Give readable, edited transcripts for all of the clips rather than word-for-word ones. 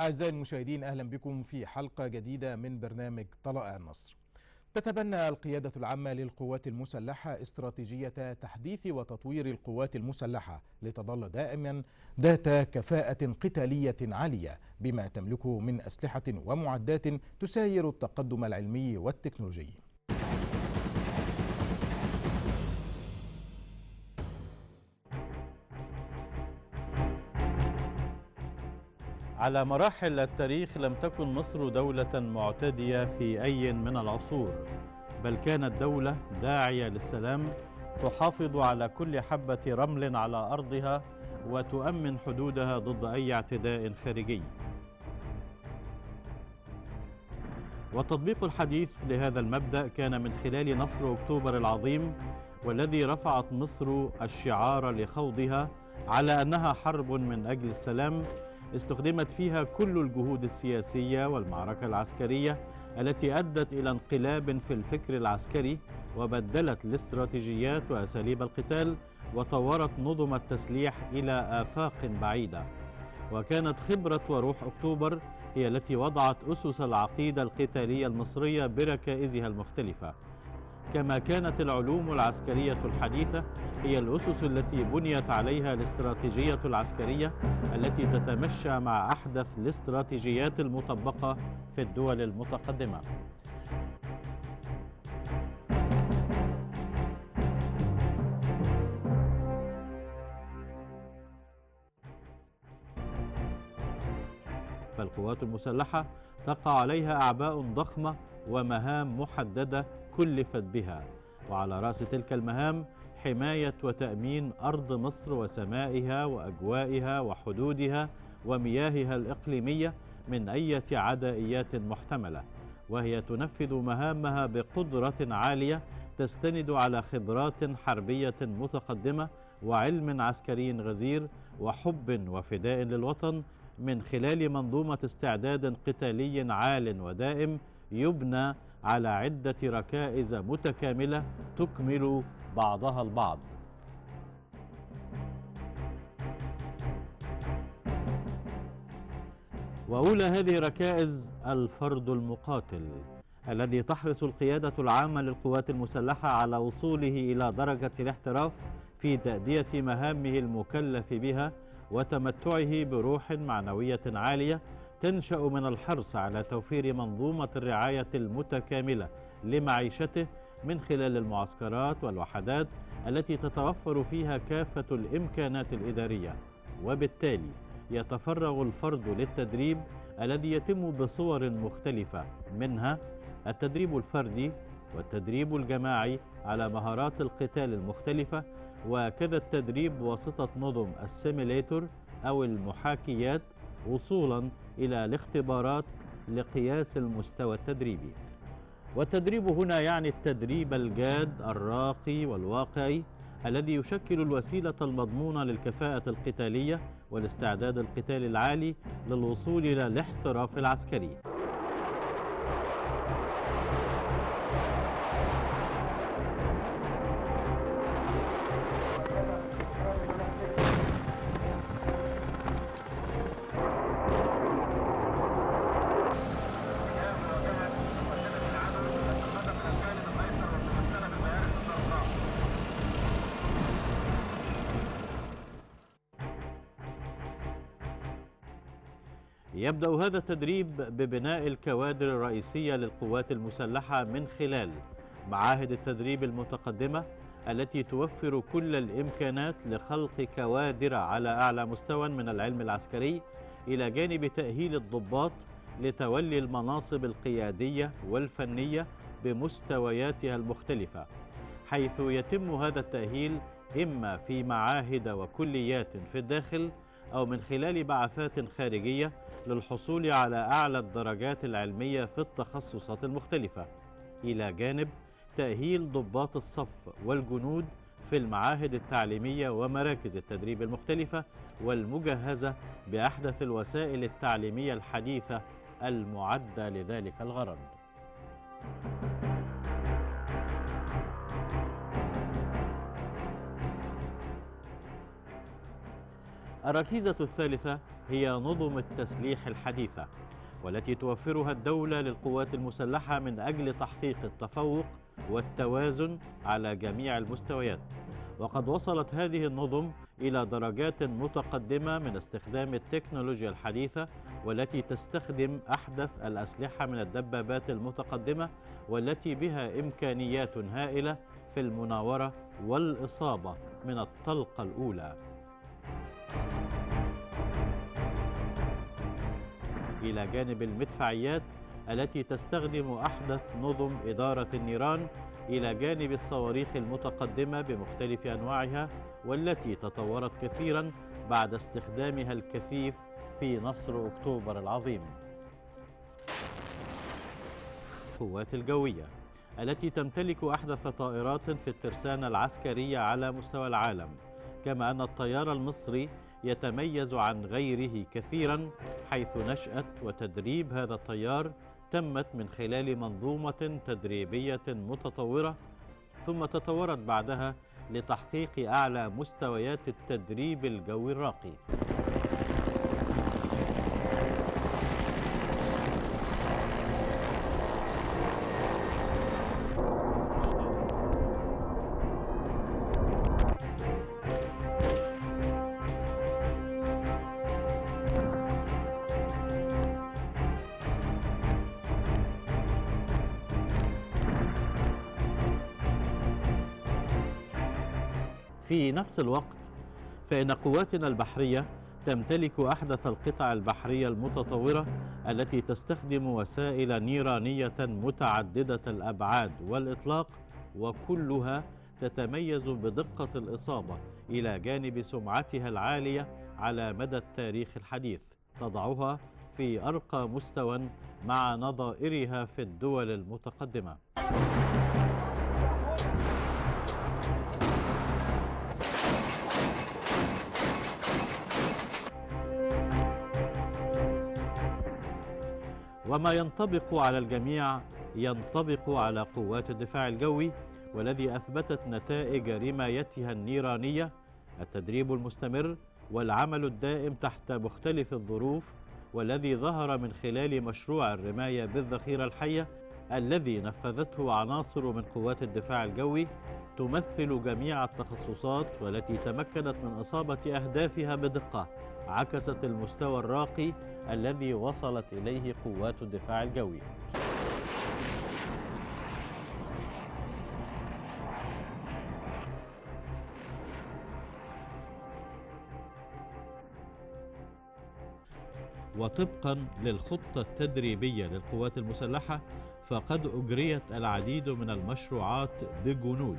أعزائي المشاهدين، أهلا بكم في حلقة جديدة من برنامج طلائع النصر. تتبنى القيادة العامة للقوات المسلحة استراتيجية تحديث وتطوير القوات المسلحة لتظل دائما ذات كفاءة قتالية عالية بما تملكه من أسلحة ومعدات تساير التقدم العلمي والتكنولوجي. على مراحل التاريخ لم تكن مصر دولة معتدية في أي من العصور، بل كانت دولة داعية للسلام تحافظ على كل حبة رمل على أرضها وتؤمن حدودها ضد أي اعتداء خارجي. والتطبيق الحديث لهذا المبدأ كان من خلال نصر أكتوبر العظيم، والذي رفعت مصر الشعار لخوضها على أنها حرب من أجل السلام، استخدمت فيها كل الجهود السياسية والمعركة العسكرية التي أدت إلى انقلاب في الفكر العسكري، وبدلت الاستراتيجيات وأساليب القتال، وطورت نظم التسليح إلى آفاق بعيدة. وكانت خبرة وروح أكتوبر هي التي وضعت أسس العقيدة القتالية المصرية بركائزها المختلفة، كما كانت العلوم العسكرية الحديثة هي الأسس التي بنيت عليها الاستراتيجية العسكرية التي تتمشى مع أحدث الاستراتيجيات المطبقة في الدول المتقدمة. فالقوات المسلحة تقع عليها أعباء ضخمة ومهام محددة كلفت بها، وعلى رأس تلك المهام حماية وتأمين أرض مصر وسمائها وأجوائها وحدودها ومياهها الإقليمية من أي عدائيات محتملة، وهي تنفذ مهامها بقدرة عالية تستند على خبرات حربية متقدمة وعلم عسكري غزير وحب وفداء للوطن، من خلال منظومة استعداد قتالي عال ودائم يبنى على عدة ركائز متكاملة تكمل بعضها البعض. وأولى هذه الركائز الفرد المقاتل، الذي تحرص القيادة العامة للقوات المسلحة على وصوله إلى درجة الاحتراف في تأدية مهامه المكلف بها، وتمتعه بروح معنوية عالية تنشأ من الحرص على توفير منظومة الرعاية المتكاملة لمعيشته من خلال المعسكرات والوحدات التي تتوفر فيها كافة الإمكانات الإدارية. وبالتالي يتفرغ الفرد للتدريب الذي يتم بصور مختلفة، منها التدريب الفردي والتدريب الجماعي على مهارات القتال المختلفة، وكذا التدريب بواسطة نظم السيميليتور أو المحاكيات، وصولا إلى الاختبارات لقياس المستوى التدريبي. والتدريب هنا يعني التدريب الجاد الراقي والواقعي الذي يشكل الوسيلة المضمونة للكفاءة القتالية والاستعداد القتالي العالي للوصول إلى الاحتراف العسكري. يبدأ هذا التدريب ببناء الكوادر الرئيسية للقوات المسلحة من خلال معاهد التدريب المتقدمة التي توفر كل الإمكانات لخلق كوادر على أعلى مستوى من العلم العسكري، إلى جانب تأهيل الضباط لتولي المناصب القيادية والفنية بمستوياتها المختلفة، حيث يتم هذا التأهيل إما في معاهد وكليات في الداخل أو من خلال بعثات خارجية للحصول على أعلى الدرجات العلمية في التخصصات المختلفة، إلى جانب تأهيل ضباط الصف والجنود في المعاهد التعليمية ومراكز التدريب المختلفة والمجهزة بأحدث الوسائل التعليمية الحديثة المعدة لذلك الغرض. الركيزة الثالثة هي نظم التسليح الحديثة، والتي توفرها الدولة للقوات المسلحة من أجل تحقيق التفوق والتوازن على جميع المستويات. وقد وصلت هذه النظم إلى درجات متقدمة من استخدام التكنولوجيا الحديثة، والتي تستخدم أحدث الأسلحة من الدبابات المتقدمة، والتي بها إمكانيات هائلة في المناورة والإصابة من الطلقة الأولى. إلى جانب المدفعيات التي تستخدم أحدث نظم إدارة النيران، إلى جانب الصواريخ المتقدمة بمختلف أنواعها، والتي تطورت كثيرا بعد استخدامها الكثيف في نصر أكتوبر العظيم. القوات الجوية التي تمتلك أحدث طائرات في الترسانة العسكرية على مستوى العالم، كما أن الطيار المصري يتميز عن غيره كثيرا، حيث نشأة وتدريب هذا الطيار تمت من خلال منظومة تدريبية متطورة، ثم تطورت بعدها لتحقيق أعلى مستويات التدريب الجوي الراقي. في نفس الوقت فإن قواتنا البحرية تمتلك أحدث القطع البحرية المتطورة، التي تستخدم وسائل نيرانية متعددة الأبعاد والإطلاق، وكلها تتميز بدقة الإصابة إلى جانب سمعتها العالية على مدى التاريخ الحديث، تضعها في أرقى مستوى مع نظائرها في الدول المتقدمة. وما ينطبق على الجميع ينطبق على قوات الدفاع الجوي، والذي أثبتت نتائج رمايتها النيرانية: التدريب المستمر والعمل الدائم تحت مختلف الظروف، والذي ظهر من خلال مشروع الرماية بالذخيرة الحية الذي نفذته عناصر من قوات الدفاع الجوي، تمثل جميع التخصصات، والتي تمكنت من إصابة أهدافها بدقة عكست المستوى الراقي الذي وصلت إليه قوات الدفاع الجوي. وطبقا للخطة التدريبية للقوات المسلحة، فقد أجريت العديد من المشروعات بجنود،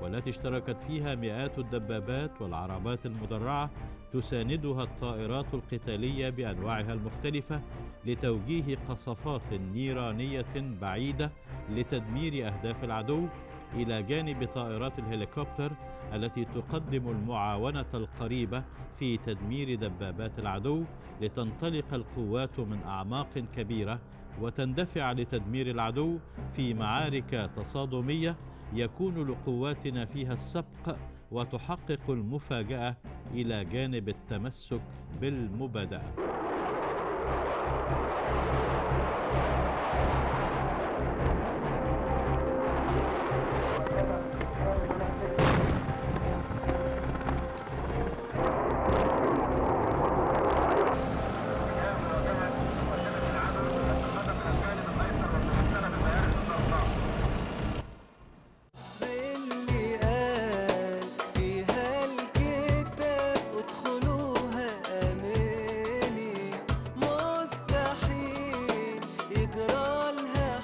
والتي اشتركت فيها مئات الدبابات والعربات المدرعة تساندها الطائرات القتالية بأنواعها المختلفة لتوجيه قصفات نيرانية بعيدة لتدمير أهداف العدو، إلى جانب طائرات الهليكوبتر التي تقدم المعاونة القريبة في تدمير دبابات العدو، لتنطلق القوات من أعماق كبيرة وتندفع لتدمير العدو في معارك تصادمية يكون لقواتنا فيها السبق، وتحقق المفاجأة إلى جانب التمسك بالمبادئ. مستحيل يجرالها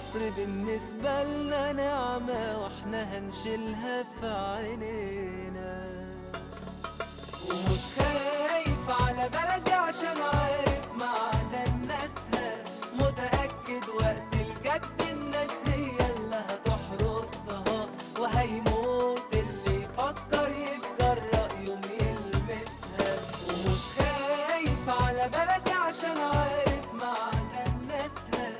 مصر بالنسبة لنا نعمة واحنا هنشيلها في عينينا. ومش خايف على بلدي عشان عارف معدن ناسها، متأكد وقت الجد الناس هي اللي هتحرسها، وهيموت اللي يفكر يتجرأ يوم يلمسها. ومش خايف على بلدي عشان عارف معدن ناسها،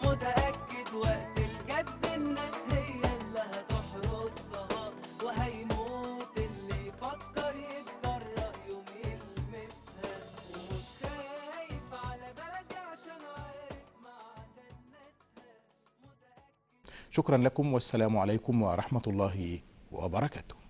متأكد وقت الجد الناس هي اللي هتحرسها، وهيموت اللي يفكر يتجرأ يوم يلمسها. ومش خايف على بلدي عشان عارف معدن ناسها، متأكد. شكرا لكم والسلام عليكم ورحمة الله وبركاته.